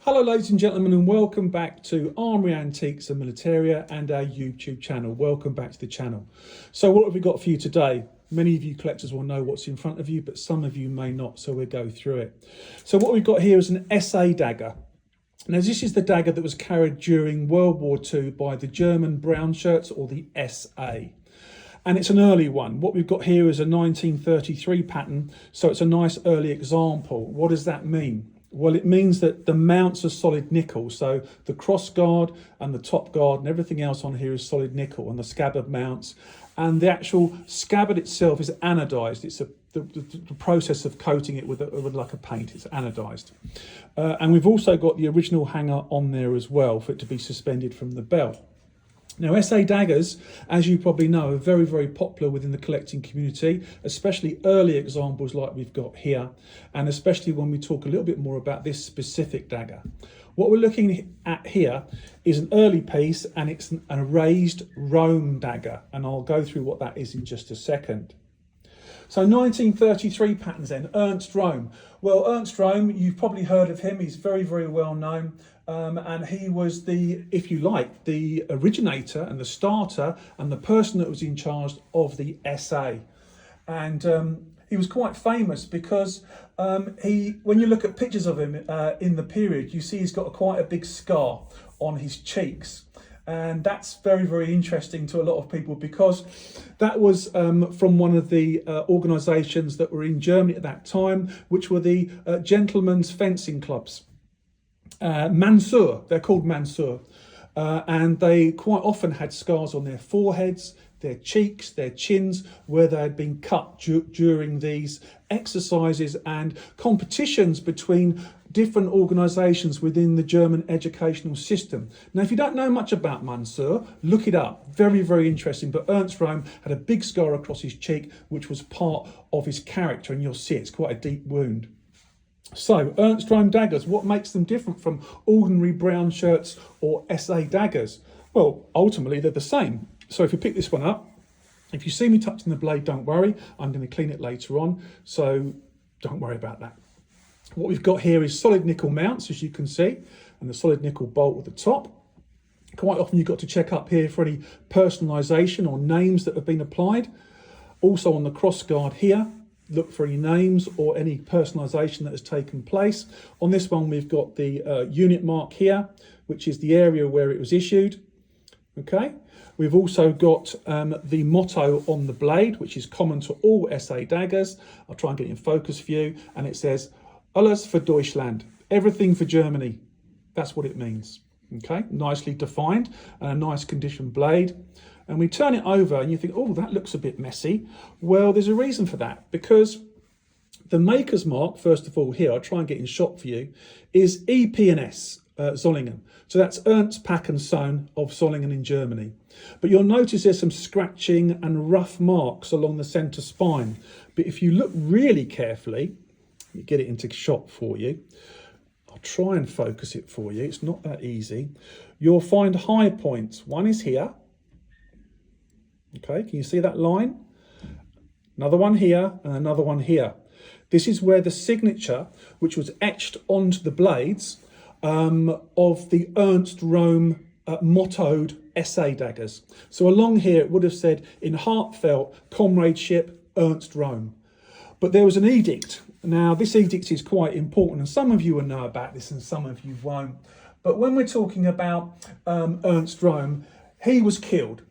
Hello ladies and gentlemen, and welcome back to Armoury Antiques and Militaria and our YouTube channel. Welcome back to the channel. So what have we got for you today? Many of you collectors will know what's in front of you, but some of you may not, so we'll go through it. So what we've got here is an SA dagger. Now this is the dagger that was carried during World War II by the German brown shirts, or the SA. And it's an early one. What we've got here is a 1933 pattern, so it's a nice early example. What does that mean? Well, it means that the mounts are solid nickel, so the cross guard and the top guard and everything else on here is solid nickel, and the scabbard mounts, and the actual scabbard itself is anodized. It's the process of coating it with like a paint. It's anodized, and we've also got the original hanger on there as well for it to be suspended from the belt. Now, SA daggers, as you probably know, are very, very popular within the collecting community, especially early examples like we've got here, and especially when we talk a little bit more about this specific dagger. What we're looking at here is an early piece, and it's a raised Röhm dagger, and I'll go through what that is in just a second. So 1933 patterns then, Ernst Röhm. Well, Ernst Röhm, you've probably heard of him. He's very, very well known. And he was the, if you like, the originator and the starter and the person that was in charge of the SA. And he was quite famous because when you look at pictures of him in the period, you see he's got quite a big scar on his cheeks. And that's very, very interesting to a lot of people because that was from one of the organisations that were in Germany at that time, which were the gentlemen's fencing clubs. Mansur, they're called Mansur. And they quite often had scars on their foreheads, their cheeks, their chins, where they had been cut during these exercises and competitions between different organisations within the German educational system. Now, if you don't know much about Mansur, look it up. Very, very interesting. But Ernst Röhm had a big scar across his cheek, which was part of his character, and you'll see it's quite a deep wound. So, Ernst Röhm daggers, what makes them different from ordinary brown shirts or SA daggers? Well, ultimately, they're the same. So if you pick this one up, if you see me touching the blade, don't worry. I'm going to clean it later on, so don't worry about that. What we've got here is solid nickel mounts, as you can see, and the solid nickel bolt at the top. Quite often you've got to check up here for any personalisation or names that have been applied. Also on the cross guard here, look for any names or any personalisation that has taken place. On this one, we've got the unit mark here, which is the area where it was issued. Okay. We've also got the motto on the blade, which is common to all SA daggers. I'll try and get it in focus for you. And it says, Alles für Deutschland, everything for Germany. That's what it means. Okay, nicely defined and a nice condition blade. And we turn it over and you think, oh, that looks a bit messy. Well, there's a reason for that, because the maker's mark, first of all here, I'll try and get in shot for you, is EP&S, Solingen. So that's Ernst Pack and Sewn of Solingen in Germany. But you'll notice there's some scratching and rough marks along the centre spine. But if you look really carefully, let me get it into shot for you. I'll try and focus it for you. It's not that easy. You'll find high points. One is here. Okay, can you see that line? Another one here and another one here. This is where the signature, which was etched onto the blades of the Ernst Röhm mottoed SA daggers. So along here it would have said, in heartfelt comradeship, Ernst Röhm. But there was an edict. Now this edict is quite important, and some of you will know about this and some of you won't. But when we're talking about Ernst Röhm, he was killed.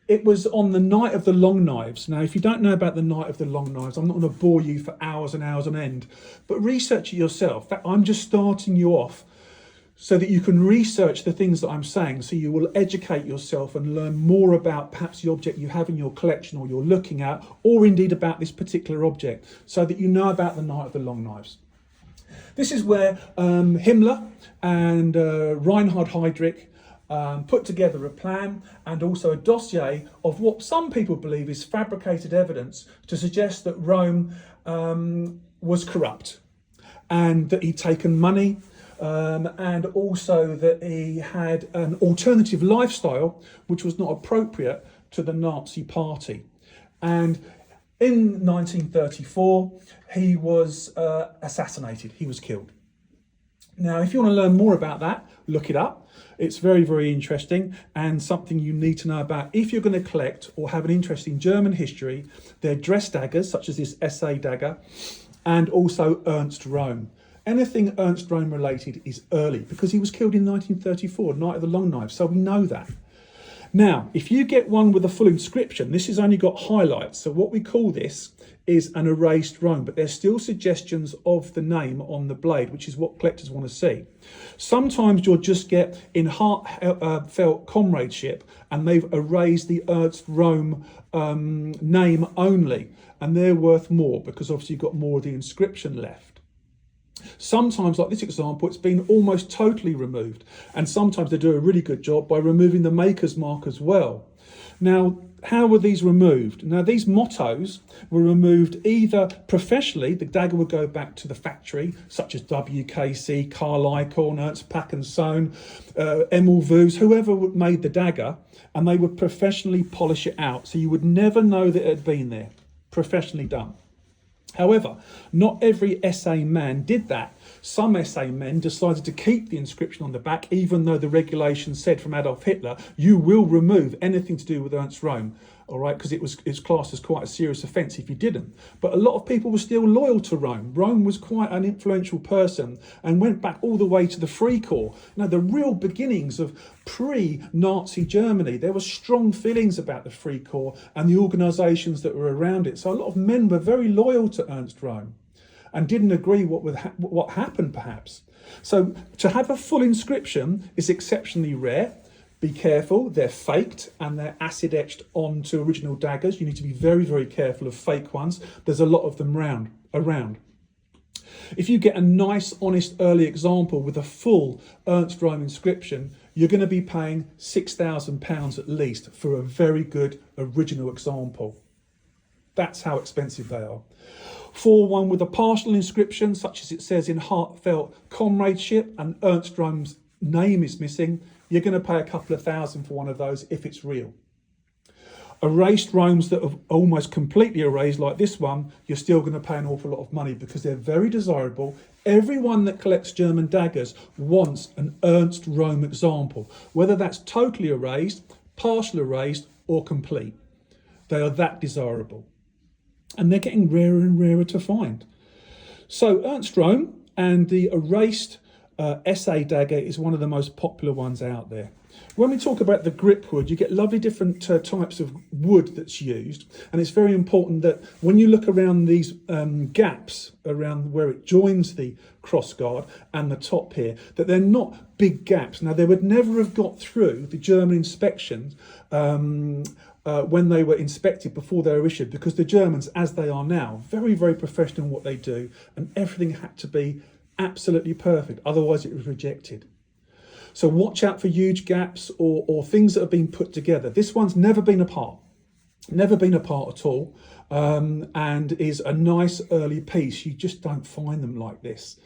It was on the night of the long knives. Now, if you don't know about the night of the long knives, I'm not going to bore you for hours and hours on end, but research it yourself. In fact, I'm just starting you off so that you can research the things that I'm saying, so you will educate yourself and learn more about perhaps the object you have in your collection or you're looking at, or indeed about this particular object, so that you know about the night of the long knives. This is where Himmler and Reinhard Heydrich put together a plan and also a dossier of what some people believe is fabricated evidence to suggest that Röhm was corrupt and that he'd taken money and also that he had an alternative lifestyle which was not appropriate to the Nazi party. And in 1934, he was assassinated, he was killed. Now, if you want to learn more about that, look it up. It's very, very interesting and something you need to know about if you're going to collect or have an interest in German history. They're dress daggers, such as this SA dagger, and also Ernst Röhm. Anything Ernst Röhm related is early because he was killed in 1934, Night of the Long Knives, so we know that. Now, if you get one with a full inscription, this has only got highlights. So what we call this is an erased Rome, but there's still suggestions of the name on the blade, which is what collectors want to see. Sometimes you'll just get in heartfelt comradeship and they've erased the Ernst Rome name only, and they're worth more because obviously you've got more of the inscription left. Sometimes, like this example, it's been almost totally removed, and sometimes they do a really good job by removing the maker's mark as well. Now, how were these removed? Now, these mottos were removed either professionally, the dagger would go back to the factory, such as WKC, Carl Icahn, Ernst Pack and Sewn, Emil Vus, whoever made the dagger, and they would professionally polish it out, so you would never know that it had been there, professionally done. However, not every SA man did that. Some SA men decided to keep the inscription on the back, even though the regulation said from Adolf Hitler, you will remove anything to do with Ernst Röhm, all right, because it's classed as quite a serious offence if you didn't. But a lot of people were still loyal to Röhm. Röhm was quite an influential person and went back all the way to the Free Corps. Now, the real beginnings of pre-Nazi Germany, there were strong feelings about the Free Corps and the organisations that were around it. So a lot of men were very loyal to Ernst Röhm and didn't agree what happened, perhaps. So to have a full inscription is exceptionally rare. Be careful, they're faked and they're acid etched onto original daggers. You need to be very, very careful of fake ones. There's a lot of them around. If you get a nice, honest early example with a full Ernst Röhm inscription, you're going to be paying £6,000 at least for a very good original example. That's how expensive they are. For one with a partial inscription, such as it says in heartfelt comradeship, and Ernst Röhm's name is missing, you're going to pay a couple of thousand for one of those if it's real. Erased Röhms that have almost completely erased, like this one, you're still going to pay an awful lot of money because they're very desirable. Everyone that collects German daggers wants an Ernst Röhm example, whether that's totally erased, partial erased, or complete. They are that desirable. And they're getting rarer and rarer to find. So Ernst Röhm and the erased SA dagger is one of the most popular ones out there. When we talk about the grip wood, you get lovely different types of wood that's used, and it's very important that when you look around these gaps around where it joins the crossguard and the top here, that they're not big gaps. Now, they would never have got through the German inspections when they were inspected before they were issued, because the Germans, as they are now, very, very professional in what they do, and everything had to be absolutely perfect, otherwise it was rejected. So watch out for huge gaps or things that have been put together. This one's never been apart at all, and is a nice early piece. You just don't find them like this.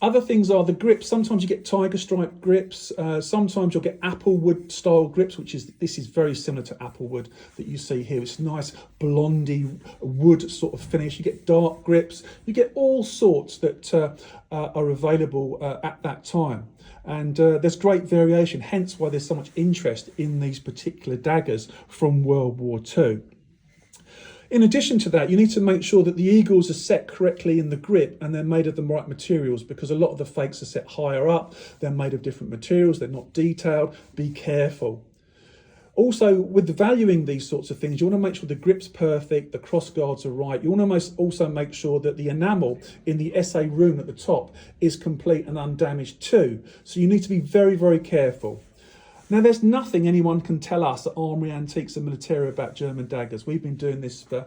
Other things are the grips. Sometimes you get tiger stripe grips. Sometimes you'll get applewood style grips, this is very similar to applewood that you see here. It's nice blondie wood sort of finish. You get dark grips. You get all sorts that are available at that time. And there's great variation, hence why there's so much interest in these particular daggers from World War II. In addition to that, you need to make sure that the eagles are set correctly in the grip and they're made of the right materials, because a lot of the fakes are set higher up. They're made of different materials. They're not detailed. Be careful. Also, with valuing these sorts of things, you want to make sure the grip's perfect, the cross guards are right. You want to also make sure that the enamel in the SA rune at the top is complete and undamaged too. So you need to be very, very careful. Now, there's nothing anyone can tell us at Armoury Antiques and Militaria about German daggers. We've been doing this for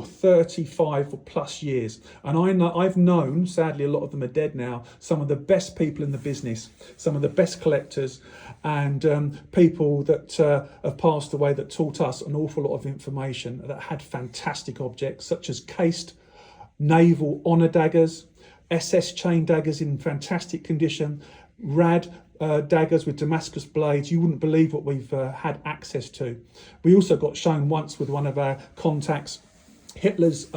35 plus years. And I've known, sadly a lot of them are dead now, some of the best people in the business, some of the best collectors, and people that have passed away that taught us an awful lot of information, that had fantastic objects such as cased naval honour daggers, SS chain daggers in fantastic condition, rad daggers with Damascus blades. You wouldn't believe what we've had access to. We also got shown once with one of our contacts Hitler's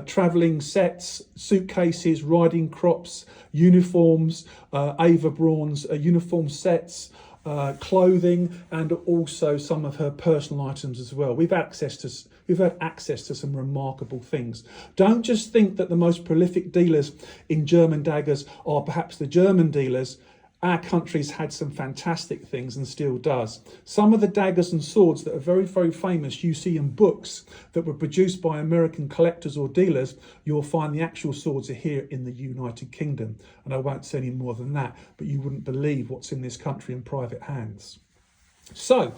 travelling sets, suitcases, riding crops, uniforms, Ava Braun's uniform sets, clothing, and also some of her personal items as well. We've had access to some remarkable things. Don't just think that the most prolific dealers in German daggers are perhaps the German dealers. Our country's had some fantastic things and still does. Some of the daggers and swords that are very, very famous you see in books that were produced by American collectors or dealers, you'll find the actual swords are here in the United Kingdom. And I won't say any more than that, but you wouldn't believe what's in this country in private hands. So,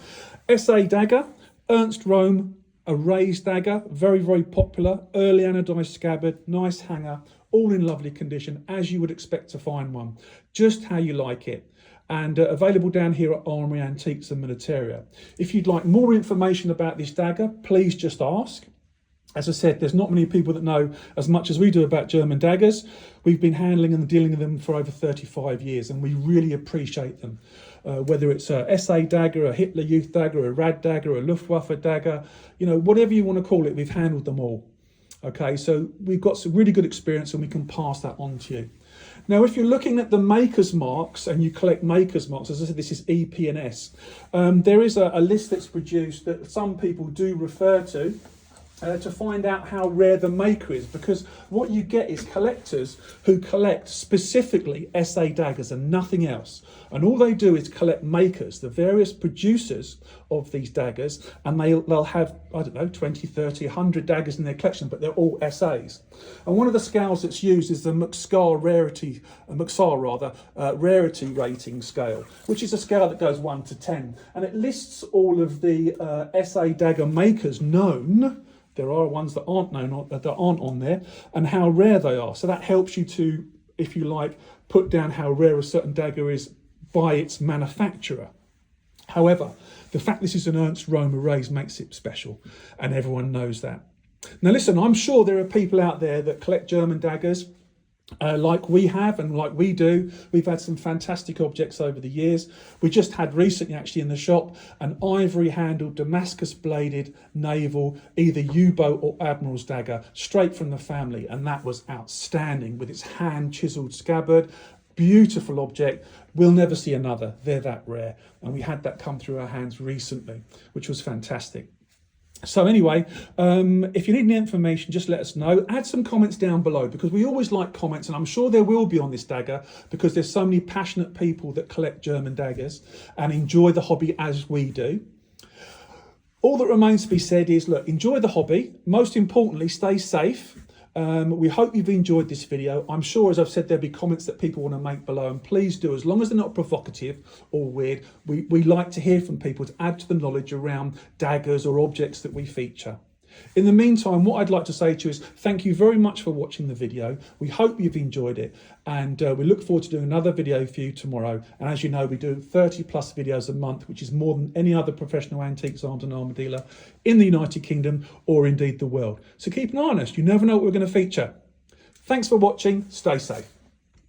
SA dagger, Ernst Röhm, a raised dagger, very, very popular, early anodized scabbard, nice hanger, all in lovely condition, as you would expect to find one, just how you like it. And available down here at Armoury Antiques and Militaria. If you'd like more information about this dagger, please just ask. As I said, there's not many people that know as much as we do about German daggers. We've been handling and dealing with them for over 35 years, and we really appreciate them. Whether it's a SA dagger, a Hitler Youth dagger, a Rad dagger, a Luftwaffe dagger, you know, whatever you want to call it, we've handled them all. Okay, so we've got some really good experience and we can pass that on to you. Now, if you're looking at the maker's marks and you collect maker's marks, as I said, this is EP and S. There is a list that's produced that some people do refer to find out how rare the maker is, because what you get is collectors who collect specifically SA daggers and nothing else. And all they do is collect makers, the various producers of these daggers, and they'll have, I don't know, 20, 30, 100 daggers in their collection, but they're all SAs. And one of the scales that's used is the rarity rating scale, which is a scale that goes 1 to 10. And it lists all of the SA dagger makers known. There are ones that aren't known, that aren't on there, and how rare they are. So that helps you to, if you like, put down how rare a certain dagger is by its manufacturer. However, the fact this is an Ernst Röhm raise makes it special, and everyone knows that. Now listen, I'm sure there are people out there that collect German daggers, like we have and like we do. We've had some fantastic objects over the years. We just had recently actually in the shop an ivory handled Damascus bladed naval either U-boat or admiral's dagger straight from the family, and that was outstanding with its hand chiseled scabbard. Beautiful object. We'll never see another. They're that rare, and we had that come through our hands recently, which was fantastic. So anyway, if you need any information, just let us know. Add some comments down below, because we always like comments, and I'm sure there will be on this dagger, because there's so many passionate people that collect German daggers and enjoy the hobby as we do. All that remains to be said is, look, enjoy the hobby. Most importantly, stay safe. We hope you've enjoyed this video. I'm sure, as I've said, there'll be comments that people want to make below, and please do, as long as they're not provocative or weird. We like to hear from people to add to the knowledge around daggers or objects that we feature. In the meantime, what I'd like to say to you is thank you very much for watching the video. We hope you've enjoyed it, and we look forward to doing another video for you tomorrow. And as you know, we do 30 plus videos a month, which is more than any other professional antiques, arms and armour dealer in the United Kingdom or indeed the world. So keep an eye on us. You never know what we're going to feature. Thanks for watching. Stay safe.